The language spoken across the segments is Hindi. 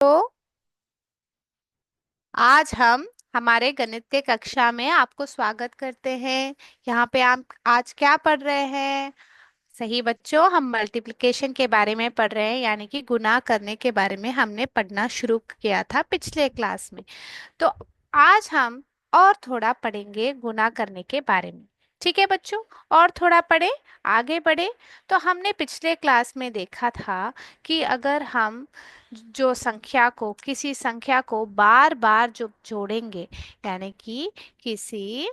तो आज हम हमारे गणित के कक्षा में आपको स्वागत करते हैं। यहाँ पे आप आज क्या पढ़ रहे हैं? सही बच्चों, हम मल्टीप्लिकेशन के बारे में पढ़ रहे हैं, यानी कि गुणा करने के बारे में हमने पढ़ना शुरू किया था पिछले क्लास में। तो आज हम और थोड़ा पढ़ेंगे गुणा करने के बारे में। ठीक है बच्चों, और थोड़ा पढ़े, आगे बढ़े। तो हमने पिछले क्लास में देखा था कि अगर हम जो संख्या को किसी संख्या को बार बार जो जोड़ेंगे, यानी कि किसी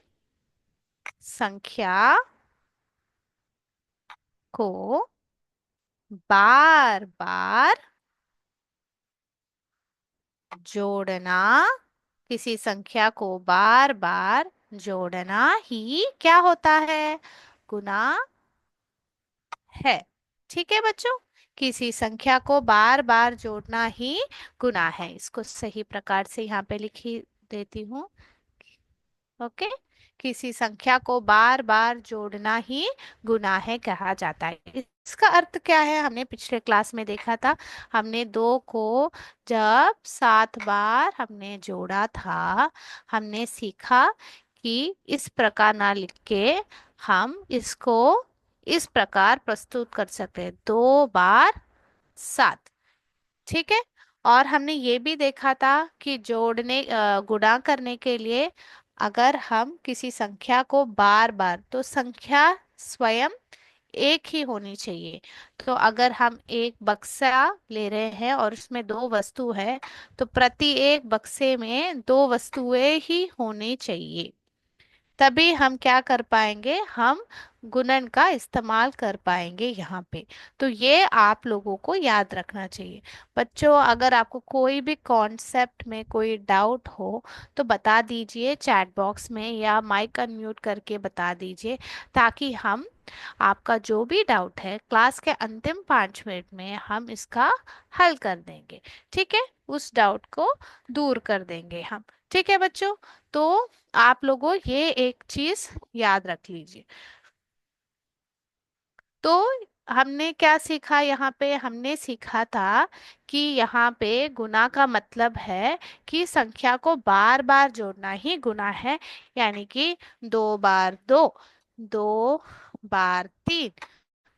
संख्या को बार बार जोड़ना, किसी संख्या को बार बार जोड़ना ही क्या होता है? गुना है। ठीक है बच्चों, किसी संख्या को बार बार जोड़ना ही गुना है। इसको सही प्रकार से यहाँ पे लिखी देती हूँ। ओके, किसी संख्या को बार बार जोड़ना ही गुना है कहा जाता है। इसका अर्थ क्या है? हमने पिछले क्लास में देखा था। हमने दो को जब 7 बार हमने जोड़ा था, हमने सीखा कि इस प्रकार ना लिख के हम इसको इस प्रकार प्रस्तुत कर सकते हैं, 2 बार 7। ठीक है। और हमने ये भी देखा था कि गुणा करने के लिए अगर हम किसी संख्या को बार बार, तो संख्या स्वयं एक ही होनी चाहिए। तो अगर हम एक बक्सा ले रहे हैं और उसमें दो वस्तु है, तो प्रति एक बक्से में दो वस्तुएं ही होनी चाहिए। तभी हम क्या कर पाएंगे, हम गुणन का इस्तेमाल कर पाएंगे यहाँ पे। तो ये आप लोगों को याद रखना चाहिए। बच्चों, अगर आपको कोई भी कॉन्सेप्ट में कोई डाउट हो तो बता दीजिए चैट बॉक्स में, या माइक अनम्यूट करके बता दीजिए, ताकि हम आपका जो भी डाउट है क्लास के अंतिम 5 मिनट में हम इसका हल कर देंगे। ठीक है, उस डाउट को दूर कर देंगे हम। ठीक है बच्चों, तो आप लोगों ये एक चीज याद रख लीजिए। तो हमने क्या सीखा? यहाँ पे हमने सीखा था कि यहाँ पे गुना का मतलब है कि संख्या को बार बार जोड़ना ही गुना है। यानी कि 2 बार 2, 2 बार 3,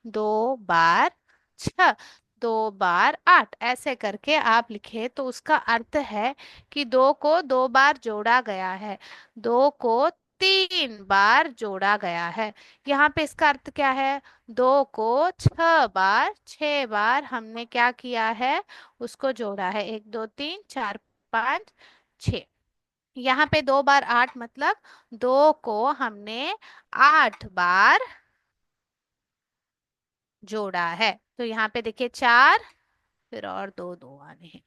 2 बार 6, 2 बार 8, ऐसे करके आप लिखे तो उसका अर्थ है कि दो को 2 बार जोड़ा गया है, दो को 3 बार जोड़ा गया है। यहाँ पे इसका अर्थ क्या है? दो को 6 बार हमने क्या किया है, उसको जोड़ा है। 1 2 3 4 5 6। यहाँ पे 2 बार 8 मतलब दो को हमने 8 बार जोड़ा है। तो यहाँ पे देखिए 4, फिर और दो दो आने हैं।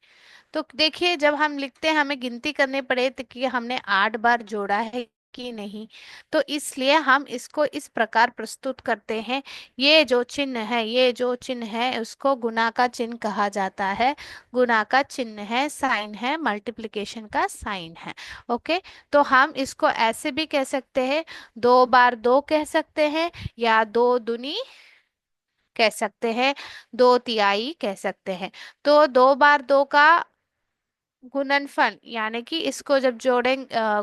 तो देखिए जब हम लिखते हैं हमें गिनती करने पड़े तो कि हमने 8 बार जोड़ा है कि नहीं। तो इसलिए हम इसको इस प्रकार प्रस्तुत करते हैं। ये जो चिन्ह है उसको गुना का चिन्ह कहा जाता है। गुना का चिन्ह है, साइन है, मल्टीप्लिकेशन का साइन है। ओके, तो हम इसको ऐसे भी कह सकते हैं, 2 बार 2 कह सकते हैं, या दो दुनी कह सकते हैं, दो तिहाई कह सकते हैं। तो 2 बार 2 का गुणनफल, यानी कि इसको जब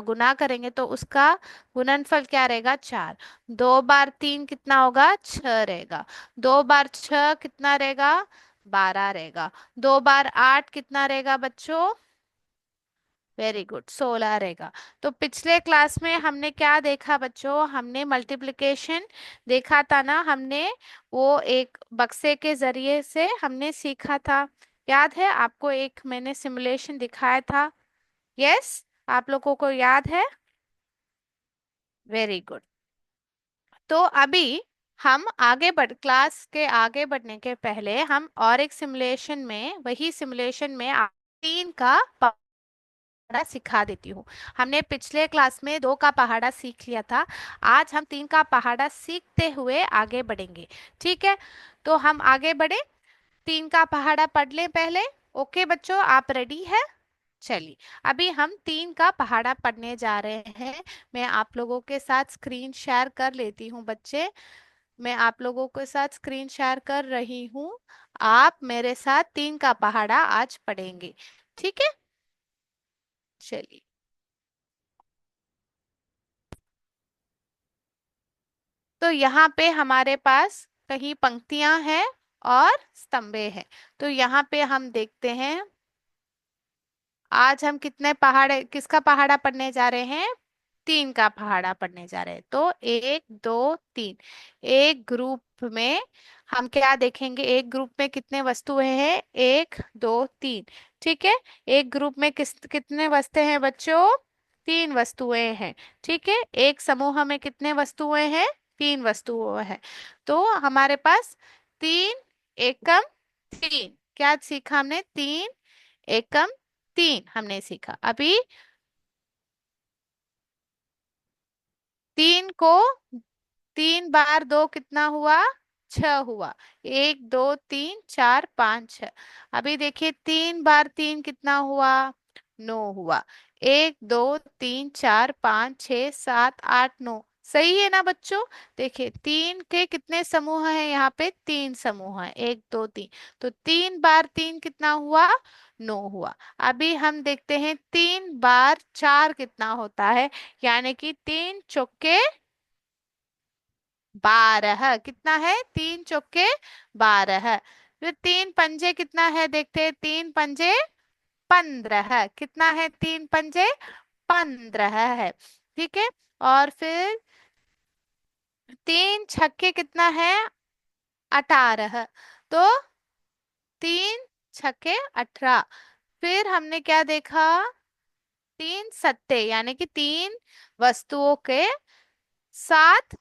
गुना करेंगे तो उसका गुणनफल क्या रहेगा? 4। 2 बार 3 कितना होगा? 6 रहेगा। 2 बार 6 कितना रहेगा? 12 रहेगा। 2 बार 8 कितना रहेगा बच्चों? वेरी गुड, 16 रहेगा। तो पिछले क्लास में हमने क्या देखा बच्चों? हमने मल्टीप्लिकेशन देखा था ना, हमने वो एक बक्से के जरिए से हमने सीखा था। याद है आपको? एक मैंने सिमुलेशन दिखाया था। यस, आप लोगों को याद है? Very good. तो अभी हम आगे बढ़ क्लास के आगे बढ़ने के पहले हम और एक सिमुलेशन में, वही सिमुलेशन में 3 का पहाड़ा सिखा देती हूँ। हमने पिछले क्लास में 2 का पहाड़ा सीख लिया था। आज हम 3 का पहाड़ा सीखते हुए आगे बढ़ेंगे। ठीक है, तो हम आगे बढ़े, 3 का पहाड़ा पढ़ लें पहले। ओके बच्चों, आप रेडी है? चलिए, अभी हम 3 का पहाड़ा पढ़ने जा रहे हैं। मैं आप लोगों के साथ स्क्रीन शेयर कर लेती हूँ बच्चे। मैं आप लोगों के साथ स्क्रीन शेयर कर रही हूँ। आप मेरे साथ 3 का पहाड़ा आज पढ़ेंगे। ठीक है, चलिए। तो यहाँ पे हमारे पास कहीं पंक्तियां हैं और स्तंभे हैं। तो यहाँ पे हम देखते हैं, आज हम कितने पहाड़, किसका पहाड़ा पढ़ने जा रहे हैं? तीन का पहाड़ा पढ़ने जा रहे हैं। तो एक दो तीन, एक ग्रुप में हम क्या देखेंगे? एक ग्रुप में कितने वस्तुएं हैं? एक दो तीन। ठीक है, एक ग्रुप में कितने वस्तुएं हैं बच्चों? तीन वस्तुएं हैं। ठीक है, एक समूह में कितने वस्तुएं हैं? तीन वस्तुएं हैं। तो हमारे पास तीन एकम तीन, क्या सीखा हमने? तीन एकम तीन हमने सीखा अभी। तीन को, तीन बार दो कितना हुआ? छह हुआ। एक दो तीन चार पाँच छह। अभी देखिए, तीन बार तीन कितना हुआ? नौ हुआ। एक दो तीन चार पाँच छः सात आठ नौ, सही है ना बच्चों? देखिए, तीन के कितने समूह हैं यहाँ पे? तीन समूह हैं, एक दो तीन। तो तीन बार तीन कितना हुआ? नौ हुआ। अभी हम देखते हैं तीन बार चार कितना होता है, यानी कि तीन चौके बारह। कितना है? तीन चौके बारह। फिर तीन पंजे कितना है? देखते हैं, तीन पंजे पंद्रह। कितना है? तीन पंजे पंद्रह है। ठीक है, और फिर तीन छक्के कितना है? अठारह। तो तीन छक्के अठारह। फिर हमने क्या देखा? तीन सत्ते, यानी कि तीन वस्तुओं के सात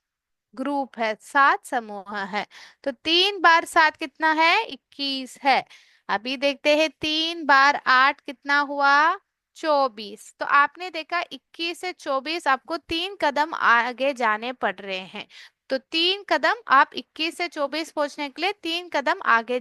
ग्रुप है, सात समूह है। तो तीन बार सात कितना है? 21 है। अभी देखते हैं, तीन बार आठ कितना हुआ? 24। तो आपने देखा, 21 से 24 आपको तीन कदम आगे जाने पड़ रहे हैं। तो तीन कदम, आप 21 से 24 पहुंचने के लिए तीन कदम आगे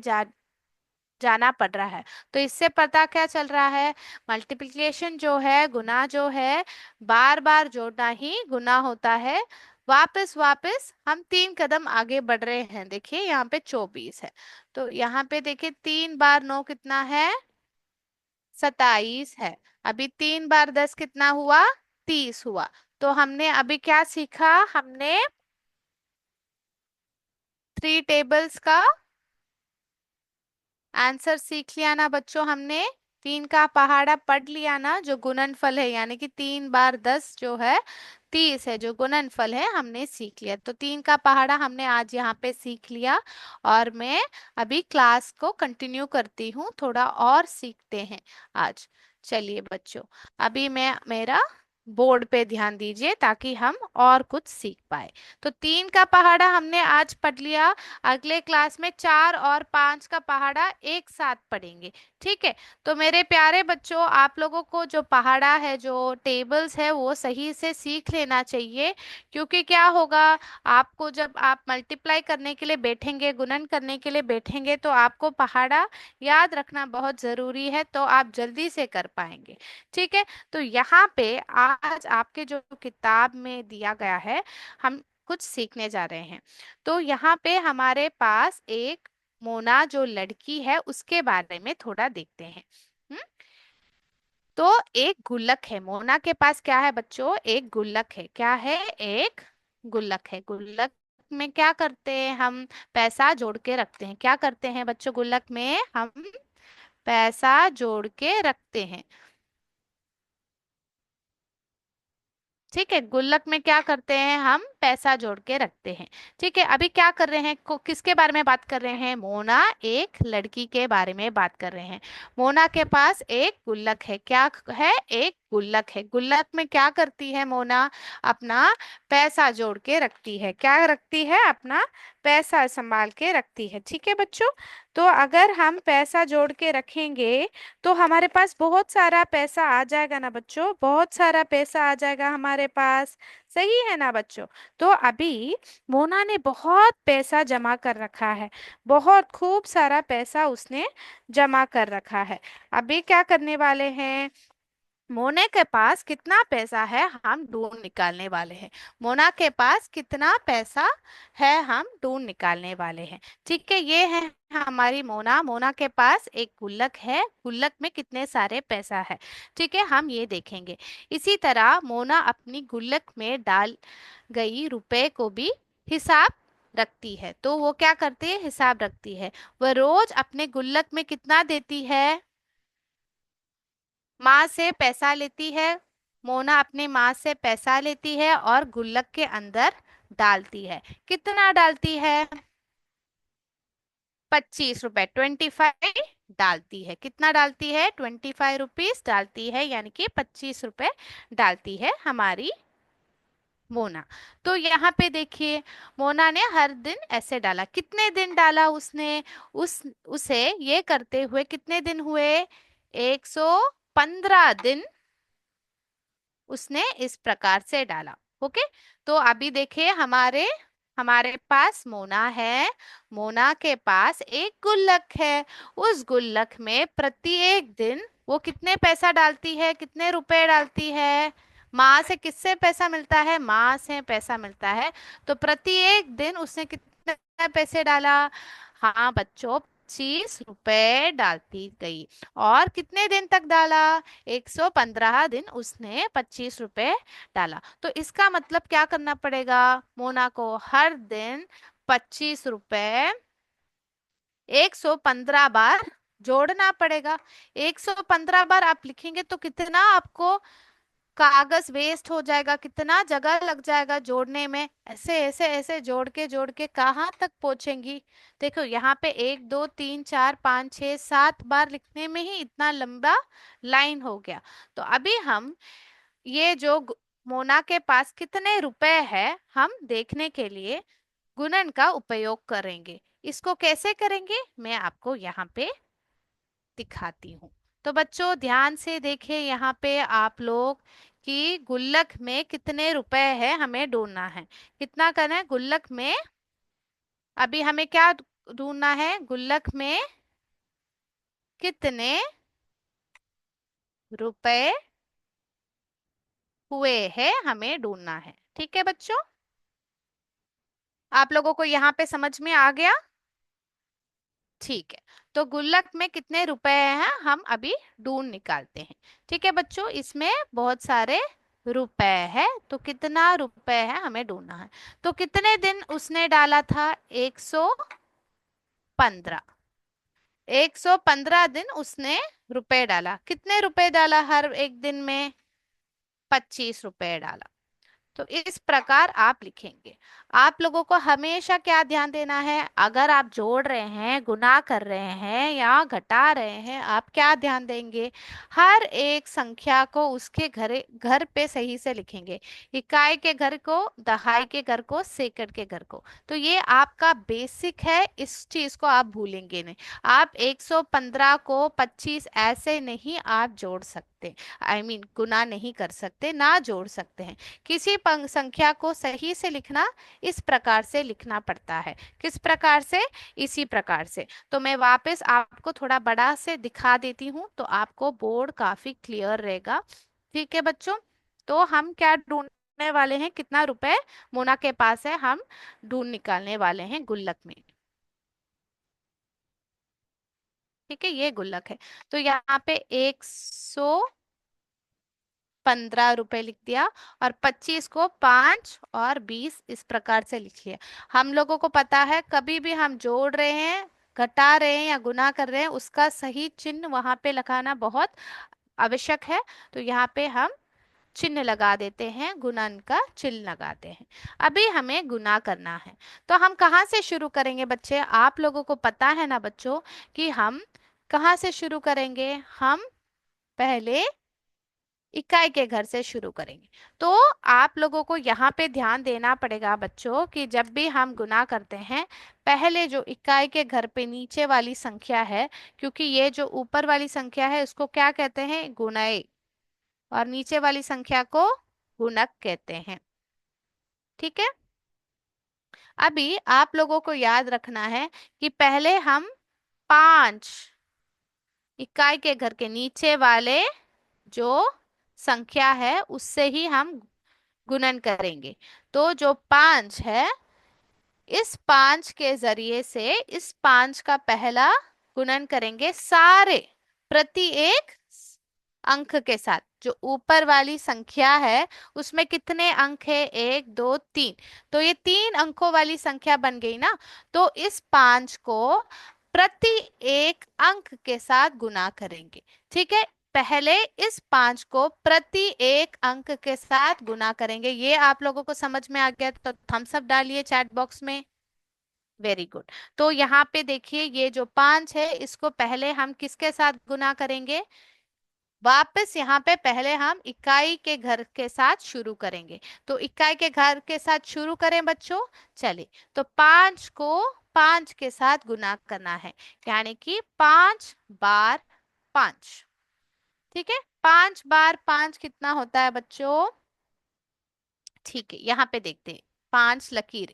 जाना पड़ रहा है। तो इससे पता क्या चल रहा है? मल्टीप्लिकेशन जो है, गुना जो है, बार बार जोड़ना ही गुना होता है। वापस वापस हम तीन कदम आगे बढ़ रहे हैं। देखिए, यहाँ पे 24 है। तो यहाँ पे देखिए, तीन बार नौ कितना है? 27 है। अभी तीन बार दस कितना हुआ? 30 हुआ। तो हमने अभी क्या सीखा? हमने थ्री टेबल्स का आंसर सीख लिया ना बच्चों? हमने तीन का पहाड़ा पढ़ लिया ना, जो गुणनफल है, यानी कि तीन बार दस जो है 30 है, जो गुणनफल है, हमने सीख लिया। तो तीन का पहाड़ा हमने आज यहाँ पे सीख लिया। और मैं अभी क्लास को कंटिन्यू करती हूँ, थोड़ा और सीखते हैं आज। चलिए बच्चों, अभी मैं मेरा बोर्ड पे ध्यान दीजिए ताकि हम और कुछ सीख पाए। तो तीन का पहाड़ा हमने आज पढ़ लिया। अगले क्लास में चार और पांच का पहाड़ा एक साथ पढ़ेंगे। ठीक है, तो मेरे प्यारे बच्चों, आप लोगों को जो पहाड़ा है, जो टेबल्स है, वो सही से सीख लेना चाहिए। क्योंकि क्या होगा, आपको जब आप मल्टीप्लाई करने के लिए बैठेंगे, गुणन करने के लिए बैठेंगे, तो आपको पहाड़ा याद रखना बहुत जरूरी है, तो आप जल्दी से कर पाएंगे। ठीक है, तो यहाँ पे आज आपके जो किताब में दिया गया है, हम कुछ सीखने जा रहे हैं। तो यहाँ पे हमारे पास एक मोना जो लड़की है, उसके बारे में थोड़ा देखते हैं। हम्म, तो एक गुल्लक है, मोना के पास क्या है बच्चों? एक गुल्लक है। क्या है? एक गुल्लक है। गुल्लक में क्या करते हैं हम? पैसा जोड़ के रखते हैं। क्या करते हैं बच्चों? गुल्लक में हम पैसा जोड़ के रखते हैं। ठीक है, गुल्लक में क्या करते हैं? हम पैसा जोड़ के रखते हैं। ठीक है, अभी क्या कर रहे हैं? किसके बारे में बात कर रहे हैं? मोना एक लड़की के बारे में बात कर रहे हैं। मोना के पास एक गुल्लक है। क्या है? एक गुल्लक है। गुल्लक में क्या करती है मोना? अपना पैसा जोड़ के रखती है। क्या रखती है? अपना पैसा संभाल के रखती है। ठीक है बच्चों, तो अगर हम पैसा जोड़ के रखेंगे तो हमारे पास बहुत सारा पैसा आ जाएगा ना बच्चों? बहुत सारा पैसा आ जाएगा हमारे पास। सही है ना बच्चों? तो अभी मोना ने बहुत पैसा जमा कर रखा है। बहुत खूब सारा पैसा उसने जमा कर रखा है। अभी क्या करने वाले हैं? मोना के पास कितना पैसा है हम ढूंढ निकालने वाले हैं। मोना के पास कितना पैसा है हम ढूंढ निकालने वाले हैं। ठीक है, ये है हमारी मोना। मोना के पास एक गुल्लक है, गुल्लक में कितने सारे पैसा है। ठीक है, हम ये देखेंगे। इसी तरह मोना अपनी गुल्लक में डाल गई रुपए को भी हिसाब रखती है। तो वो क्या करती है, हिसाब रखती है। वह रोज अपने गुल्लक में कितना देती है, माँ से पैसा लेती है। मोना अपने माँ से पैसा लेती है और गुल्लक के अंदर डालती है। कितना डालती है, 25 रुपए, 25 डालती है। कितना डालती है, 25 रुपीज डालती है, यानी कि 25 रुपए डालती है हमारी मोना। तो यहाँ पे देखिए, मोना ने हर दिन ऐसे डाला। कितने दिन डाला उसने, उसे ये करते हुए कितने दिन हुए, 115 दिन उसने इस प्रकार से डाला। ओके। तो अभी देखिए, हमारे हमारे पास मोना है। मोना के पास एक गुल्लक है। उस गुल्लक में प्रत्येक दिन वो कितने पैसा डालती है, कितने रुपए डालती है। माँ से किससे पैसा मिलता है, माँ से पैसा मिलता है। तो प्रत्येक दिन उसने कितने पैसे डाला, हाँ बच्चों, 25 रुपए डालती गई। और कितने दिन तक डाला, 115 दिन उसने 25 रुपए डाला। तो इसका मतलब क्या करना पड़ेगा, मोना को हर दिन 25 रुपए 115 बार जोड़ना पड़ेगा। 115 बार आप लिखेंगे तो कितना आपको कागज वेस्ट हो जाएगा, कितना जगह लग जाएगा जोड़ने में। ऐसे ऐसे ऐसे जोड़ के कहाँ तक पहुंचेंगी। देखो यहाँ पे 1 2 3 4 5 6 7 बार लिखने में ही इतना लंबा लाइन हो गया। तो अभी हम ये जो मोना के पास कितने रुपए है हम देखने के लिए गुणन का उपयोग करेंगे। इसको कैसे करेंगे मैं आपको यहाँ पे दिखाती हूँ। तो बच्चों ध्यान से देखिए यहाँ पे आप लोग कि गुल्लक में कितने रुपए है हमें ढूंढना है। कितना करना है गुल्लक में, अभी हमें क्या ढूंढना है, गुल्लक में कितने रुपए हुए हैं हमें ढूंढना है। ठीक है बच्चों, आप लोगों को यहाँ पे समझ में आ गया। ठीक है, तो गुल्लक में कितने रुपए हैं हम अभी ढूंढ निकालते हैं। ठीक है बच्चों, इसमें बहुत सारे रुपए है, तो कितना रुपए है हमें ढूंढना है। तो कितने दिन उसने डाला था, 115। 115 दिन उसने रुपए डाला। कितने रुपए डाला हर एक दिन में, 25 रुपए डाला। तो इस प्रकार आप लिखेंगे। आप लोगों को हमेशा क्या ध्यान देना है, अगर आप जोड़ रहे हैं, गुना कर रहे हैं या घटा रहे हैं, आप क्या ध्यान देंगे, हर एक संख्या को उसके घर घर पे सही से लिखेंगे। इकाई के घर को, दहाई के घर को, सेकंड के घर को। तो ये आपका बेसिक है, इस चीज को आप भूलेंगे नहीं। आप 115 को 25 ऐसे नहीं आप जोड़ सकते, गुना नहीं कर सकते, ना जोड़ सकते हैं। किसी संख्या को सही से लिखना इस प्रकार से लिखना पड़ता है। किस प्रकार से, इसी प्रकार से। तो मैं वापस आपको थोड़ा बड़ा से दिखा देती हूँ तो आपको बोर्ड काफी क्लियर रहेगा। ठीक है बच्चों, तो हम क्या ढूंढने वाले हैं, कितना रुपए मोना के पास है हम ढूंढ निकालने वाले हैं गुल्लक में। ठीक है, ये गुल्लक है। तो यहाँ पे 115 रुपए लिख दिया, और 25 को 5 और 20 इस प्रकार से लिख लिया। हम लोगों को पता है कभी भी हम जोड़ रहे हैं, घटा रहे हैं या गुना कर रहे हैं, उसका सही चिन्ह वहां पे लगाना बहुत आवश्यक है। तो यहाँ पे हम चिन्ह लगा देते हैं, गुणन का चिन्ह लगाते हैं। अभी हमें गुना करना है। तो हम कहाँ से शुरू करेंगे बच्चे, आप लोगों को पता है ना बच्चों कि हम कहाँ से शुरू करेंगे। हम पहले इकाई के घर से शुरू करेंगे। तो आप लोगों को यहाँ पे ध्यान देना पड़ेगा बच्चों कि जब भी हम गुना करते हैं, पहले जो इकाई के घर पे नीचे वाली संख्या है, क्योंकि ये जो ऊपर वाली संख्या है उसको क्या कहते हैं, गुणय, और नीचे वाली संख्या को गुणक कहते हैं। ठीक है, अभी आप लोगों को याद रखना है कि पहले हम 5 इकाई के घर के नीचे वाले जो संख्या है उससे ही हम गुणन करेंगे। तो जो 5 है, इस 5 के जरिए से इस 5 का पहला गुणन करेंगे सारे प्रति एक अंक के साथ। जो ऊपर वाली संख्या है उसमें कितने अंक है, 1 2 3, तो ये 3 अंकों वाली संख्या बन गई ना। तो इस 5 को प्रति एक अंक के साथ गुना करेंगे। ठीक है, पहले इस 5 को प्रति एक अंक के साथ गुना करेंगे। ये आप लोगों को समझ में आ गया तो थम्स अप डालिए चैट बॉक्स में। Very good. तो यहाँ पे देखिए, ये जो 5 है इसको पहले हम किसके साथ गुना करेंगे, वापस यहाँ पे पहले हम इकाई के घर के साथ शुरू करेंगे। तो इकाई के घर के साथ शुरू करें बच्चों। चलिए, तो 5 को 5 के साथ गुना करना है, यानी कि 5 बार 5। ठीक है, 5 बार 5 कितना होता है बच्चों। ठीक है, यहाँ पे देखते हैं। 5 लकीर,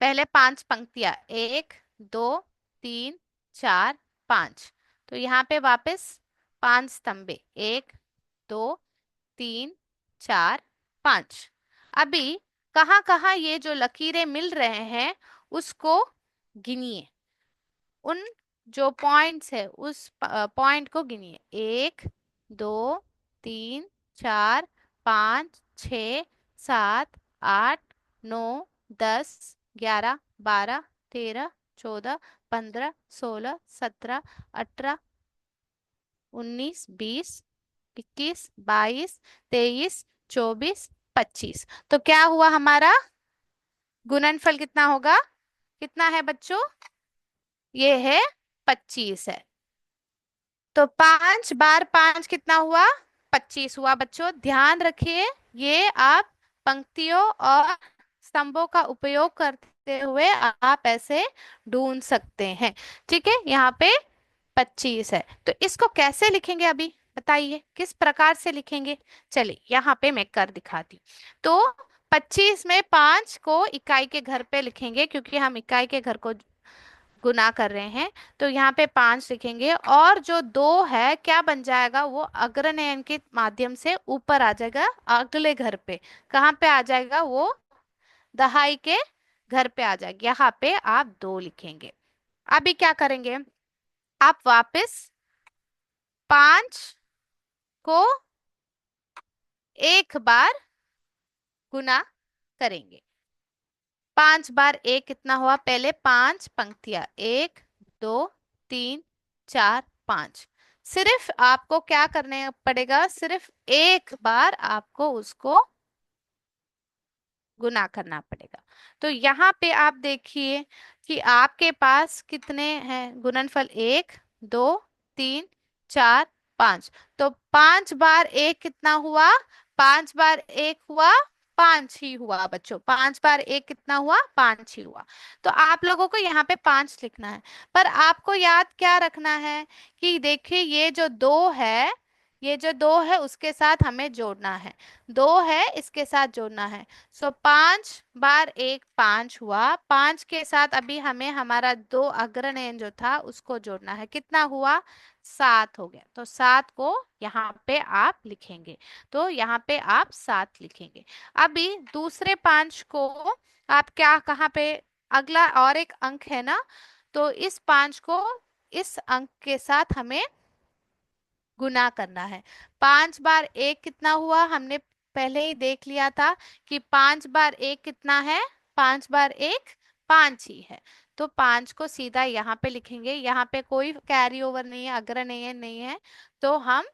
पहले 5 पंक्तियां, 1 2 3 4 5। तो यहाँ पे वापस 5 स्तंभे, 1 2 3 4 5। अभी कहाँ कहाँ ये जो लकीरें मिल रहे हैं उसको गिनिए। उन जो पॉइंट्स है उस पॉइंट को गिनिए। 1 2 3 4 5 6 7 8 9 10 11 12 13 14 15 16 17 18 19 20 21 22 23 24 25। तो क्या हुआ हमारा गुणनफल, कितना होगा, कितना है बच्चों, ये है 25 है। तो 5 बार 5 कितना हुआ, 25 हुआ बच्चों। ध्यान रखिए, ये आप पंक्तियों और स्तंभों का उपयोग करते हुए आप ऐसे ढूंढ सकते हैं। ठीक है, यहाँ पे 25 है, तो इसको कैसे लिखेंगे अभी बताइए, किस प्रकार से लिखेंगे। चलिए यहाँ पे मैं कर दिखाती हूँ। तो 25 में 5 को इकाई के घर पे लिखेंगे, क्योंकि हम इकाई के घर को गुना कर रहे हैं। तो यहाँ पे 5 लिखेंगे, और जो 2 है क्या बन जाएगा, वो अग्रनयन के माध्यम से ऊपर आ जाएगा अगले घर पे। कहाँ पे आ जाएगा वो, दहाई के घर पे आ जाएगा। यहाँ पे आप 2 लिखेंगे। अभी क्या करेंगे, आप वापस 5 को एक बार गुना करेंगे। 5 बार 1 कितना हुआ, पहले 5 पंक्तियां, 1 2 3 4 5। सिर्फ आपको क्या करने पड़ेगा, सिर्फ एक बार आपको उसको गुना करना पड़ेगा। तो यहाँ पे आप देखिए कि आपके पास कितने हैं गुणनफल, 1 2 3 4 5। तो 5 बार 1 कितना हुआ, 5 बार 1 हुआ 5 ही हुआ बच्चों। 5 बार 1 कितना हुआ, 5 ही हुआ। तो आप लोगों को यहाँ पे 5 लिखना है। पर आपको याद क्या रखना है कि देखिए, ये जो दो है उसके साथ हमें जोड़ना है, 2 है इसके साथ जोड़ना है। सो 5 बार 1 5 हुआ, 5 के साथ अभी हमें हमारा 2 अग्रनयन जो था उसको जोड़ना है। कितना हुआ, 7 हो गया। तो 7 को यहाँ पे आप लिखेंगे। तो यहाँ पे आप 7 लिखेंगे। अभी दूसरे 5 को आप क्या, कहाँ पे, अगला और एक अंक है ना, तो इस 5 को इस अंक के साथ हमें गुना करना है। 5 बार 1 कितना हुआ, हमने पहले ही देख लिया था कि 5 बार 1 कितना है, 5 बार 1 5 ही है। तो 5 को सीधा यहाँ पे लिखेंगे। यहाँ पे कोई कैरी ओवर नहीं है, अग्र नहीं है, तो हम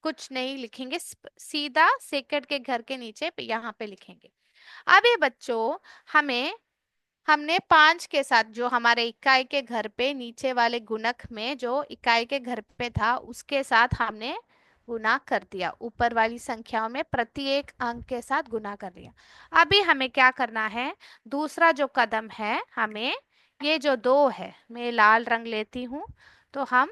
कुछ नहीं लिखेंगे, सीधा सेकंड के घर के नीचे पे यहाँ पे लिखेंगे। अब ये बच्चों, हमने 5 के साथ जो हमारे इकाई के घर पे नीचे वाले गुणक में जो इकाई के घर पे था उसके साथ हमने गुना कर दिया। ऊपर वाली संख्याओं में प्रत्येक अंक के साथ गुना कर दिया। अभी हमें क्या करना है, दूसरा जो कदम है, हमें ये जो 2 है, मैं लाल रंग लेती हूँ, तो हम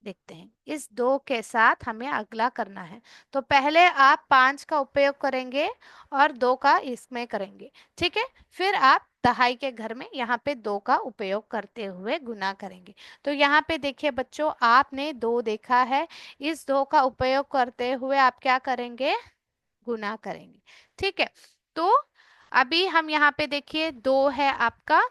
देखते हैं इस 2 के साथ हमें अगला करना है। तो पहले आप 5 का उपयोग करेंगे और 2 का इसमें करेंगे। ठीक है, फिर आप दहाई के घर में यहाँ पे दो का उपयोग करते हुए गुना करेंगे। तो यहाँ पे देखिए बच्चों, आपने दो देखा है, इस दो का उपयोग करते हुए आप क्या करेंगे, गुना करेंगे। ठीक है। तो अभी हम यहाँ पे देखिए दो है आपका,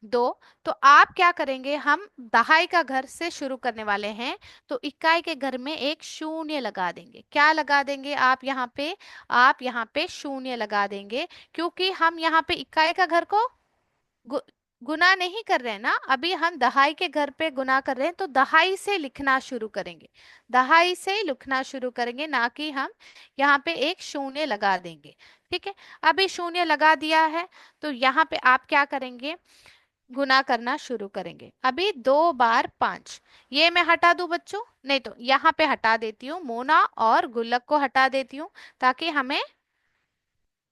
दो। तो आप क्या करेंगे, हम दहाई का घर से शुरू करने वाले हैं, तो इकाई के घर में एक शून्य लगा देंगे। क्या लगा देंगे आप यहाँ पे, आप यहाँ पे शून्य लगा देंगे, क्योंकि हम यहाँ पे इकाई का घर को गु, गुना नहीं कर रहे हैं ना, अभी हम दहाई के घर पे गुना कर रहे हैं, तो दहाई से लिखना शुरू करेंगे, दहाई से लिखना शुरू करेंगे, ना कि हम यहाँ पे एक शून्य लगा देंगे। ठीक है। अभी शून्य लगा दिया है, तो यहाँ पे आप क्या करेंगे, गुना करना शुरू करेंगे। अभी दो बार पांच, ये मैं हटा दूं बच्चों, नहीं तो यहाँ पे हटा देती हूँ, मोना और गुल्लक को हटा देती हूँ, ताकि हमें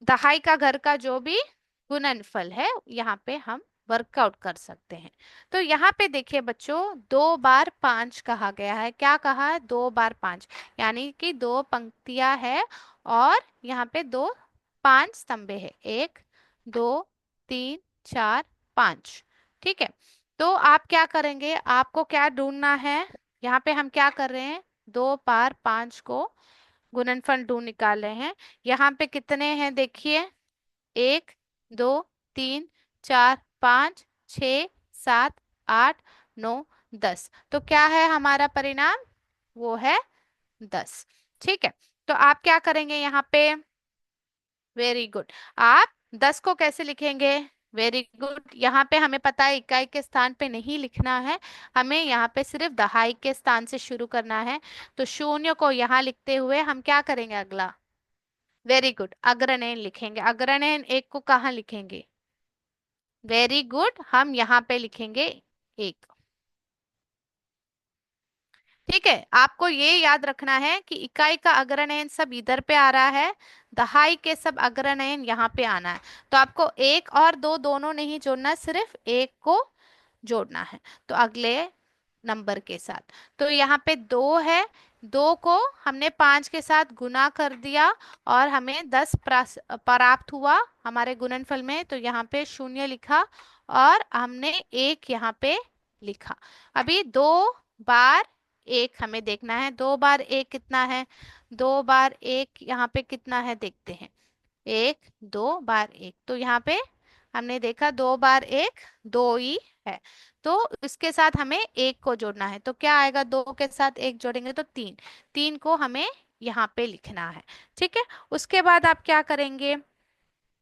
दहाई का घर का जो भी गुणनफल है यहाँ पे हम वर्कआउट कर सकते हैं। तो यहाँ पे देखिए बच्चों, दो बार पांच कहा गया है, क्या कहा है, दो बार पांच, यानी कि दो पंक्तियां है, और यहाँ पे दो पांच स्तंभे है, एक, दो, तीन, चार, पांच। ठीक है। तो आप क्या करेंगे, आपको क्या ढूंढना है, यहाँ पे हम क्या कर रहे हैं, दो बार पांच को गुणनफल ढूंढ निकाल रहे हैं। यहाँ पे कितने हैं देखिए, एक, दो, तीन, चार, पाँच, छ, सात, आठ, नौ, 10। तो क्या है हमारा परिणाम, वो है 10। ठीक है। तो आप क्या करेंगे यहाँ पे, वेरी गुड, आप 10 को कैसे लिखेंगे, वेरी गुड, यहाँ पे हमें पता है इकाई के स्थान पे नहीं लिखना है, हमें यहाँ पे सिर्फ दहाई के स्थान से शुरू करना है। तो शून्य को यहाँ लिखते हुए हम क्या करेंगे अगला, वेरी गुड, अग्रनयन लिखेंगे। अग्रनयन एक को कहाँ लिखेंगे, वेरी गुड, हम यहाँ पे लिखेंगे एक। ठीक है। आपको ये याद रखना है कि इकाई का अग्रनयन सब इधर पे आ रहा है, दहाई के सब अग्रनयन यहाँ पे आना है। तो आपको एक और दो दोनों नहीं जोड़ना, सिर्फ एक को जोड़ना है, तो अगले नंबर के साथ। तो यहाँ पे दो है, दो को हमने पांच के साथ गुना कर दिया, और हमें 10 प्राप्त हुआ हमारे गुणनफल में, तो यहाँ पे शून्य लिखा, और हमने एक यहाँ पे लिखा। अभी दो बार एक हमें देखना है, दो बार एक कितना है, दो बार एक यहाँ पे कितना है देखते हैं, एक, दो बार एक, तो यहाँ पे हमने देखा दो बार एक दो ही है, तो इसके साथ हमें एक को जोड़ना है, तो क्या आएगा, दो के साथ एक जोड़ेंगे तो तीन, तीन को हमें यहाँ पे लिखना है। ठीक है। उसके बाद आप क्या करेंगे,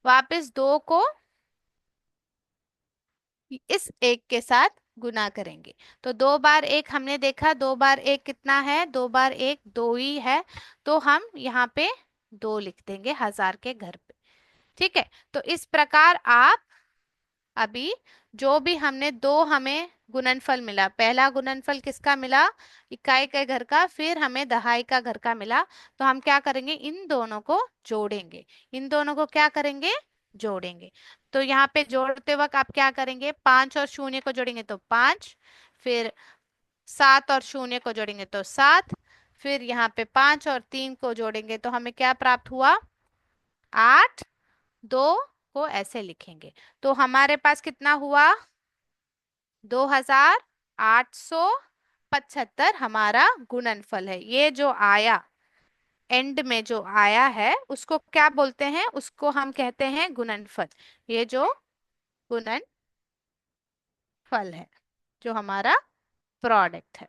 वापस दो को इस एक के साथ गुना करेंगे। तो दो बार एक हमने देखा, दो बार एक कितना है, दो बार एक दो ही है, तो हम यहाँ पे दो लिख देंगे हजार के घर पे। ठीक है। तो इस प्रकार आप अभी जो भी हमने दो हमें गुणनफल मिला, पहला गुणनफल किसका मिला, इकाई के घर का, फिर हमें दहाई का घर का मिला, तो हम क्या करेंगे, इन दोनों को जोड़ेंगे, इन दोनों को क्या करेंगे, जोड़ेंगे। तो यहाँ पे जोड़ते वक्त आप क्या करेंगे, पांच और शून्य को जोड़ेंगे तो पांच, फिर सात और शून्य को जोड़ेंगे तो सात, फिर यहाँ पे पांच और तीन को जोड़ेंगे तो हमें क्या प्राप्त हुआ, आठ, दो को ऐसे लिखेंगे, तो हमारे पास कितना हुआ, 2875 हमारा गुणनफल है। ये जो आया एंड में जो आया है उसको क्या बोलते हैं, उसको हम कहते हैं गुणनफल। ये जो गुणनफल है, जो हमारा प्रोडक्ट है।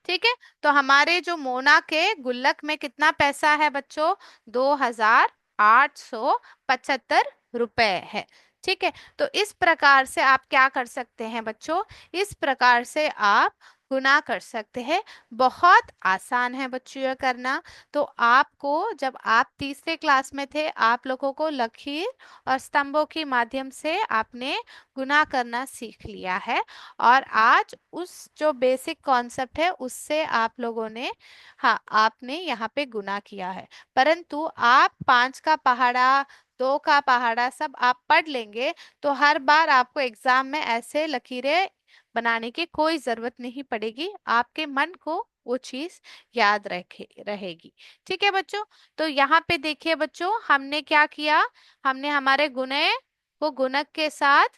ठीक है। तो हमारे जो मोना के गुल्लक में कितना पैसा है बच्चों, 2875 रुपए है। ठीक है। तो इस प्रकार से आप क्या कर सकते हैं बच्चों, इस प्रकार से आप गुना कर सकते हैं। बहुत आसान है बच्चों ये करना। तो आपको जब आप तीसरे क्लास में थे, आप लोगों को लकीर और स्तंभों के माध्यम से आपने गुना करना सीख लिया है, और आज उस जो बेसिक कॉन्सेप्ट है उससे आप लोगों ने, हाँ आपने यहाँ पे गुना किया है, परंतु आप पांच का पहाड़ा, दो का पहाड़ा सब आप पढ़ लेंगे, तो हर बार आपको एग्जाम में ऐसे लकीरें बनाने की कोई जरूरत नहीं पड़ेगी, आपके मन को वो चीज याद रखे रहेगी। ठीक है बच्चों। तो यहाँ पे देखिए बच्चों, हमने क्या किया, हमने हमारे गुणे को गुणक के साथ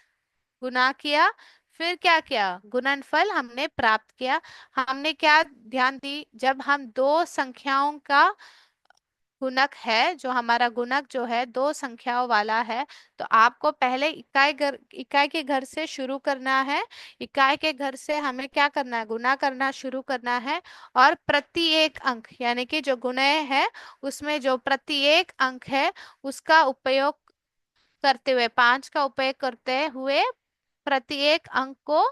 गुना किया, फिर क्या किया, गुणनफल हमने प्राप्त किया। हमने क्या ध्यान दी, जब हम दो संख्याओं का गुणक है, जो हमारा गुणक जो है दो संख्याओं वाला है, तो आपको पहले इकाई के घर से शुरू करना है। इकाई के घर से हमें क्या करना है, गुना करना शुरू करना है। और प्रत्येक अंक यानी कि जो गुणय है उसमें जो प्रत्येक अंक है उसका उपयोग करते हुए, पांच का उपयोग करते हुए प्रत्येक अंक को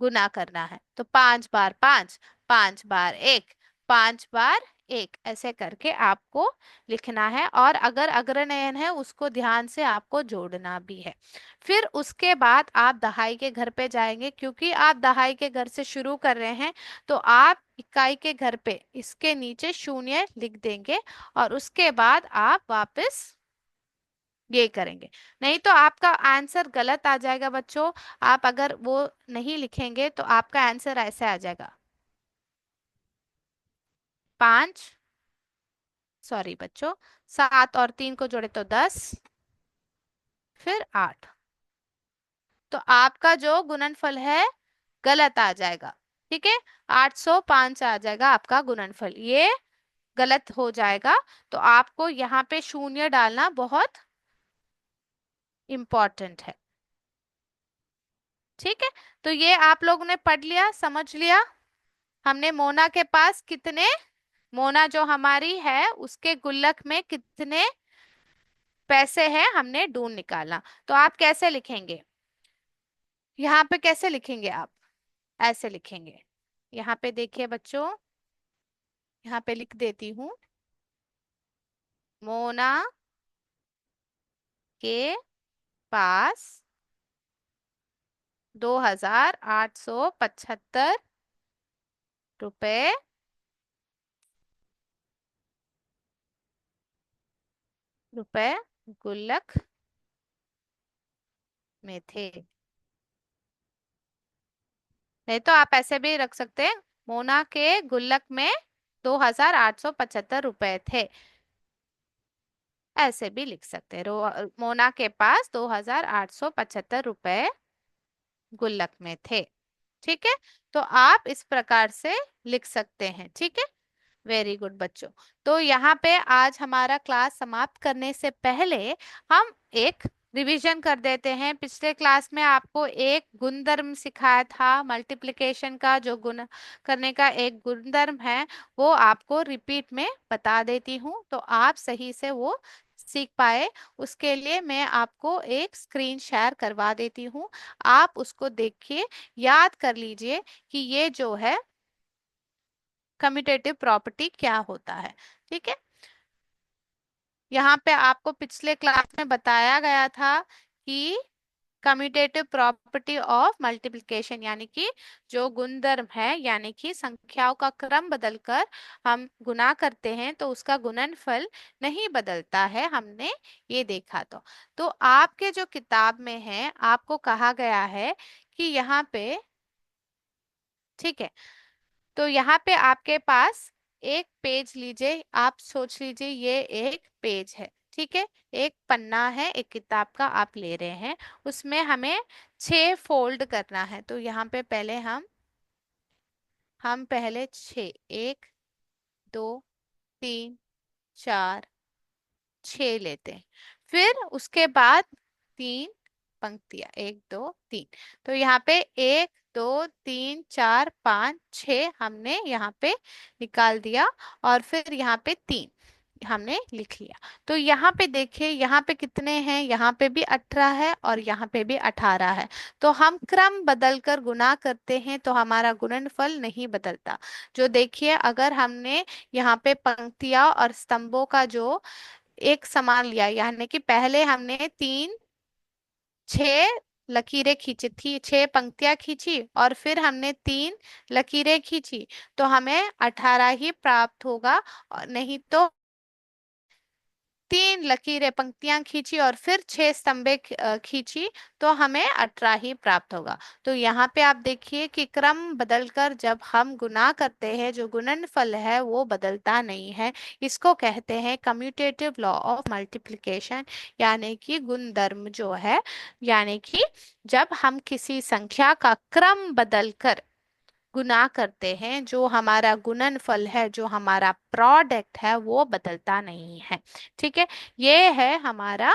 गुना करना है। तो 5 बार 5, 5 बार 1, 5 बार 1, ऐसे करके आपको लिखना है। और अगर अग्रनयन है उसको ध्यान से आपको जोड़ना भी है। फिर उसके बाद आप दहाई के घर पे जाएंगे, क्योंकि आप दहाई के घर से शुरू कर रहे हैं तो आप इकाई के घर पे इसके नीचे शून्य लिख देंगे, और उसके बाद आप वापस ये करेंगे। नहीं तो आपका आंसर गलत आ जाएगा बच्चों। आप अगर वो नहीं लिखेंगे तो आपका आंसर ऐसे आ जाएगा, 5, सॉरी बच्चों, 7 और 3 को जोड़े तो 10, फिर 8। तो आपका जो गुणनफल है गलत आ जाएगा। ठीक है, 805 आ जाएगा आपका गुणनफल, ये गलत हो जाएगा। तो आपको यहाँ पे शून्य डालना बहुत इंपॉर्टेंट है। ठीक है, तो ये आप लोगों ने पढ़ लिया, समझ लिया। हमने मोना के पास कितने, मोना जो हमारी है उसके गुल्लक में कितने पैसे हैं हमने ढूंढ निकाला। तो आप कैसे लिखेंगे, यहाँ पे कैसे लिखेंगे आप, ऐसे लिखेंगे। यहाँ पे देखिए बच्चों, यहाँ पे लिख देती हूँ, मोना के पास 2,875 रुपए रुपए गुल्लक में थे। नहीं तो आप ऐसे भी रख सकते हैं, मोना के गुल्लक में 2,875 रुपए थे, ऐसे भी लिख सकते हैं। मोना के पास 2,875 रुपए गुल्लक में थे। ठीक है, तो आप इस प्रकार से लिख सकते हैं। ठीक है, वेरी गुड बच्चों। तो यहाँ पे आज हमारा क्लास समाप्त करने से पहले हम एक रिवीजन कर देते हैं। पिछले क्लास में आपको एक गुणधर्म सिखाया था, मल्टीप्लिकेशन का जो गुण करने का एक गुणधर्म है, वो आपको रिपीट में बता देती हूँ तो आप सही से वो सीख पाए। उसके लिए मैं आपको एक स्क्रीन शेयर करवा देती हूँ, आप उसको देखिए, याद कर लीजिए कि ये जो है कम्यूटेटिव प्रॉपर्टी क्या होता है। ठीक है, यहाँ पे आपको पिछले क्लास में बताया गया था कि कम्यूटेटिव प्रॉपर्टी ऑफ मल्टीप्लिकेशन यानी कि जो गुणधर्म है, यानी कि संख्याओं का क्रम बदलकर हम गुना करते हैं तो उसका गुणनफल नहीं बदलता है, हमने ये देखा। तो आपके जो किताब में है आपको कहा गया है कि यहाँ पे, ठीक है, तो यहाँ पे आपके पास एक पेज लीजिए, आप सोच लीजिए ये एक पेज है। ठीक है, एक पन्ना है, एक किताब का आप ले रहे हैं, उसमें हमें 6 फोल्ड करना है। तो यहाँ पे पहले हम पहले 6, 1, 2, 3, 4, 6 लेते हैं। फिर उसके बाद 3 पंक्तियां, 1, 2, 3। तो यहाँ पे 1, 2, 3, 4, 5, 6 हमने यहाँ पे निकाल दिया, और फिर यहाँ पे 3 हमने लिख लिया। तो यहाँ पे देखिए, यहाँ पे कितने हैं, यहाँ पे भी 18 है और यहाँ पे भी 18 है। तो हम क्रम बदलकर गुना करते हैं तो हमारा गुणनफल नहीं बदलता। जो देखिए, अगर हमने यहाँ पे पंक्तियां और स्तंभों का जो एक समान लिया, यानी कि पहले हमने 6 लकीरें खींची थी, 6 पंक्तियां खींची और फिर हमने 3 लकीरें खींची, तो हमें 18 ही प्राप्त होगा। और नहीं तो तीन लकीरें पंक्तियां खींची और फिर छह स्तंभे खींची, तो हमें 18 ही प्राप्त होगा। तो यहाँ पे आप देखिए कि क्रम बदलकर जब हम गुना करते हैं, जो गुणनफल है वो बदलता नहीं है। इसको कहते हैं कम्यूटेटिव लॉ ऑफ मल्टीप्लिकेशन, यानी कि गुणधर्म जो है, यानी कि जब हम किसी संख्या का क्रम बदलकर गुना करते हैं, जो हमारा गुणनफल है, जो हमारा प्रोडक्ट है, वो बदलता नहीं है। ठीक है, ये है हमारा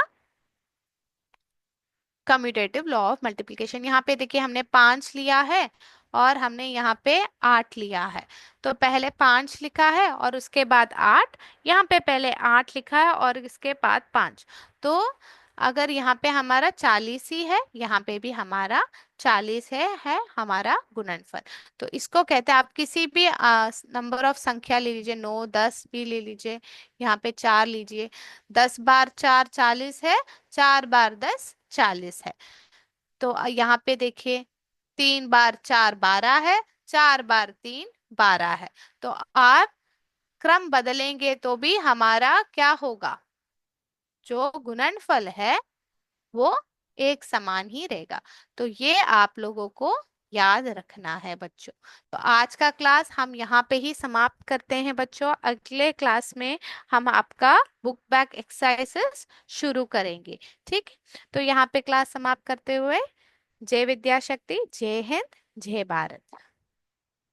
कम्यूटेटिव लॉ ऑफ मल्टीप्लिकेशन। यहाँ पे देखिए हमने 5 लिया है और हमने यहाँ पे 8 लिया है। तो पहले 5 लिखा है और उसके बाद 8, यहाँ पे पहले 8 लिखा है और इसके बाद 5। तो अगर यहाँ पे हमारा 40 ही है, यहाँ पे भी हमारा 40 है हमारा गुणनफल। तो इसको कहते हैं, आप किसी भी नंबर ऑफ संख्या ले लीजिए, 9 10 भी ले लीजिए, यहाँ पे 4 लीजिए। 10 बार 4 40 है, 4 बार 10 40 है। तो यहाँ पे देखिए 3 बार 4 12 है, 4 बार 3 12 है। तो आप क्रम बदलेंगे तो भी हमारा क्या होगा, जो गुणनफल है वो एक समान ही रहेगा। तो ये आप लोगों को याद रखना है बच्चों। तो आज का क्लास हम यहाँ पे ही समाप्त करते हैं बच्चों। अगले क्लास में हम आपका बुक बैक एक्सरसाइजेस शुरू करेंगे। ठीक। तो यहाँ पे क्लास समाप्त करते हुए, जय विद्या शक्ति, जय हिंद, जय भारत।